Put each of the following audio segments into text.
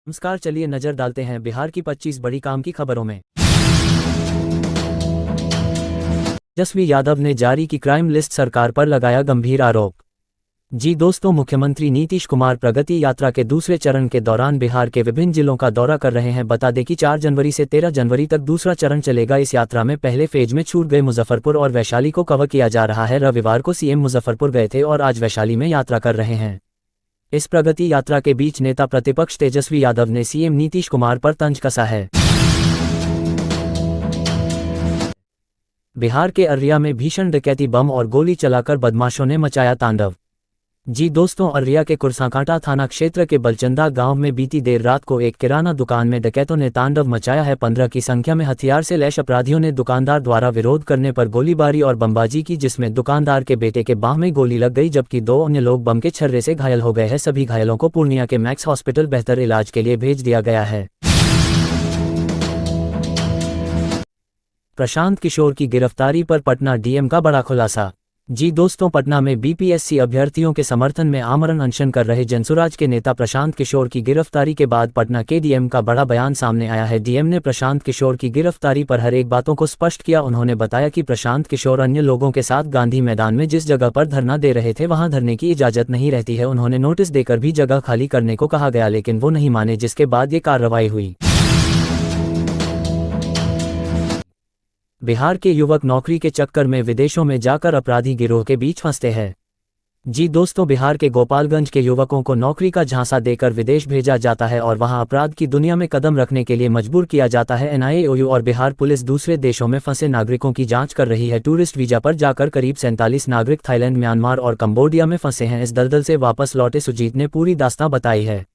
नमस्कार, चलिए नजर डालते हैं बिहार की 25 बड़ी काम की खबरों में। तेजस्वी यादव ने जारी की क्राइम लिस्ट, सरकार पर लगाया गंभीर आरोप। जी दोस्तों, मुख्यमंत्री नीतीश कुमार प्रगति यात्रा के दूसरे चरण के दौरान बिहार के विभिन्न जिलों का दौरा कर रहे हैं। बता दें कि 4 जनवरी से 13 जनवरी तक दूसरा चरण चलेगा। इस यात्रा में पहले फेज में छूट गए मुजफ्फरपुर और वैशाली को कवर किया जा रहा है। रविवार को सीएम मुजफ्फरपुर गए थे और आज वैशाली में यात्रा कर रहे हैं। इस प्रगति यात्रा के बीच नेता प्रतिपक्ष तेजस्वी यादव ने सीएम नीतीश कुमार पर तंज कसा है। बिहार के अररिया में भीषण डकैती, बम और गोली चलाकर बदमाशों ने मचाया तांडव। जी दोस्तों, अररिया के कुरसाकांटा थाना क्षेत्र के बलचंदा गांव में बीती देर रात को एक किराना दुकान में डकैतों ने तांडव मचाया है। 15 की संख्या में हथियार से लैस अपराधियों ने दुकानदार द्वारा विरोध करने पर गोलीबारी और बमबाजी की, जिसमें दुकानदार के बेटे के बाह में गोली लग गई, जबकि 2 अन्य लोग बम के छर्रे से घायल हो गए हैं। सभी घायलों को पूर्णिया के मैक्स हॉस्पिटल बेहतर इलाज के लिए भेज दिया गया है। प्रशांत किशोर की गिरफ्तारी पर पटना डीएम का बड़ा खुलासा। जी दोस्तों, पटना में बीपीएससी अभ्यर्थियों के समर्थन में आमरण अनशन कर रहे जनसुराज के नेता प्रशांत किशोर की गिरफ्तारी के बाद पटना के डीएम का बड़ा बयान सामने आया है। डीएम ने प्रशांत किशोर की गिरफ्तारी पर हर एक बातों को स्पष्ट किया। उन्होंने बताया कि प्रशांत किशोर अन्य लोगों के साथ गांधी मैदान में जिस जगह पर धरना दे रहे थे वहां धरने की इजाजत नहीं रहती है। उन्होंने नोटिस देकर भी जगह खाली करने को कहा गया, लेकिन वो नहीं माने, जिसके बाद ये कार्रवाई हुई। बिहार के युवक नौकरी के चक्कर में विदेशों में जाकर अपराधी गिरोह के बीच फंसते हैं। जी दोस्तों, बिहार के गोपालगंज के युवकों को नौकरी का झांसा देकर विदेश भेजा जाता है और वहां अपराध की दुनिया में कदम रखने के लिए मजबूर किया जाता है। एनआईए और बिहार पुलिस दूसरे देशों में फंसे नागरिकों की जांच कर रही है। टूरिस्ट वीजा पर जाकर करीब 47 नागरिक थाईलैंड, म्यांमार और कंबोडिया में फंसे हैं। इस दलदल से वापस लौटे सुजीत ने पूरी दास्तां बताई है।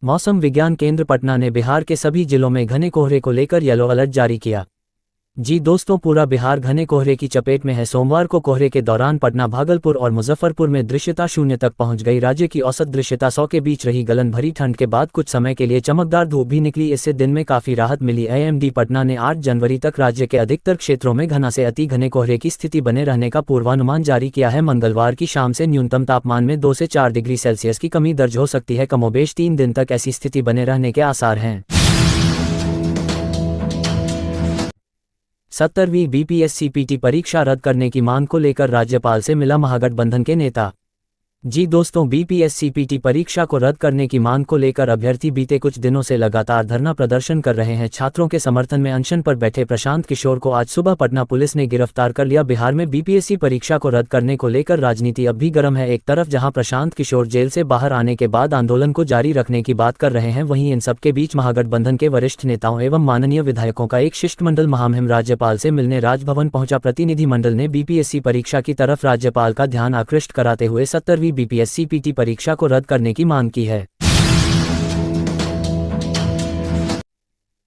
मौसम विज्ञान केंद्र पटना ने बिहार के सभी जिलों में घने कोहरे को लेकर येलो अलर्ट जारी किया। जी दोस्तों, पूरा बिहार घने कोहरे की चपेट में है। सोमवार को कोहरे के दौरान पटना, भागलपुर और मुजफ्फरपुर में दृश्यता 0 तक पहुंच गई। राज्य की औसत दृश्यता 100 के बीच रही। गलन भरी ठंड के बाद कुछ समय के लिए चमकदार धूप भी निकली। इससे दिन में काफी राहत मिली। आईएमडी पटना ने 8 जनवरी तक राज्य के अधिकतर क्षेत्रों में घना से अति घने कोहरे की स्थिति बने रहने का पूर्वानुमान जारी किया है। मंगलवार की शाम से न्यूनतम तापमान में 2 से 4 डिग्री सेल्सियस की कमी दर्ज हो सकती है। कमोबेश 3 दिन तक ऐसी स्थिति बने रहने के आसार हैं। 70वीं बीपीएससी पीटी परीक्षा रद्द करने की मांग को लेकर राज्यपाल से मिला महागठबंधन के नेता। जी दोस्तों, बीपीएससी पीटी परीक्षा को रद्द करने की मांग को लेकर अभ्यर्थी बीते कुछ दिनों से लगातार धरना प्रदर्शन कर रहे हैं। छात्रों के समर्थन में अनशन पर बैठे प्रशांत किशोर को आज सुबह पटना पुलिस ने गिरफ्तार कर लिया। बिहार में बीपीएससी परीक्षा को रद्द करने को लेकर राजनीति अब भी गर्म है। एक तरफ जहां प्रशांत किशोर जेल से बाहर आने के बाद आंदोलन को जारी रखने की बात कर रहे हैं, वहीं इन सबके बीच महागठबंधन के वरिष्ठ नेताओं एवं माननीय विधायकों का एक शिष्टमंडल महामहिम राज्यपाल से मिलने राजभवन पहुंचा। प्रतिनिधिमंडल ने बीपीएससी परीक्षा की तरफ राज्यपाल का ध्यान आकृष्ट कराते हुए 70वीं बीपीएससी पीटी परीक्षा को रद्द करने की मांग की है।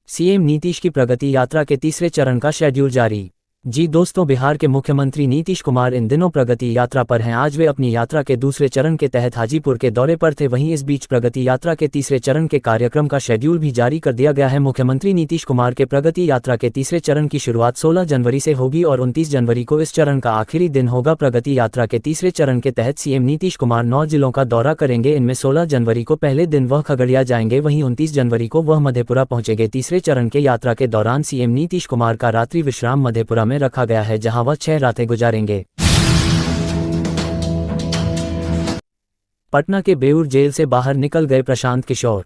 सीएम नीतीश की प्रगति यात्रा के तीसरे चरण का शेड्यूल जारी। जी दोस्तों, बिहार के मुख्यमंत्री नीतीश कुमार इन दिनों प्रगति यात्रा पर हैं। आज वे अपनी यात्रा के दूसरे चरण के तहत हाजीपुर के दौरे पर थे। वहीं इस बीच प्रगति यात्रा के तीसरे चरण के कार्यक्रम का शेड्यूल भी जारी कर दिया गया है। मुख्यमंत्री नीतीश कुमार के प्रगति यात्रा के तीसरे चरण की शुरुआत 16 जनवरी से होगी और 29 जनवरी को इस चरण का आखिरी दिन होगा। प्रगति यात्रा के तीसरे चरण के तहत सीएम नीतीश कुमार 9 जिलों का दौरा करेंगे। इनमें 16 जनवरी को पहले दिन वह खगड़िया जाएंगे, वहीं 29 जनवरी को वह मधेपुरा पहुंचेंगे। तीसरे चरण के यात्रा के दौरान सीएम नीतीश कुमार का रात्रि विश्राम मधेपुरा में रखा गया है, जहां वह 6 रातें गुजारेंगे। पटना के बेऊर जेल से बाहर निकल गए प्रशांत किशोर।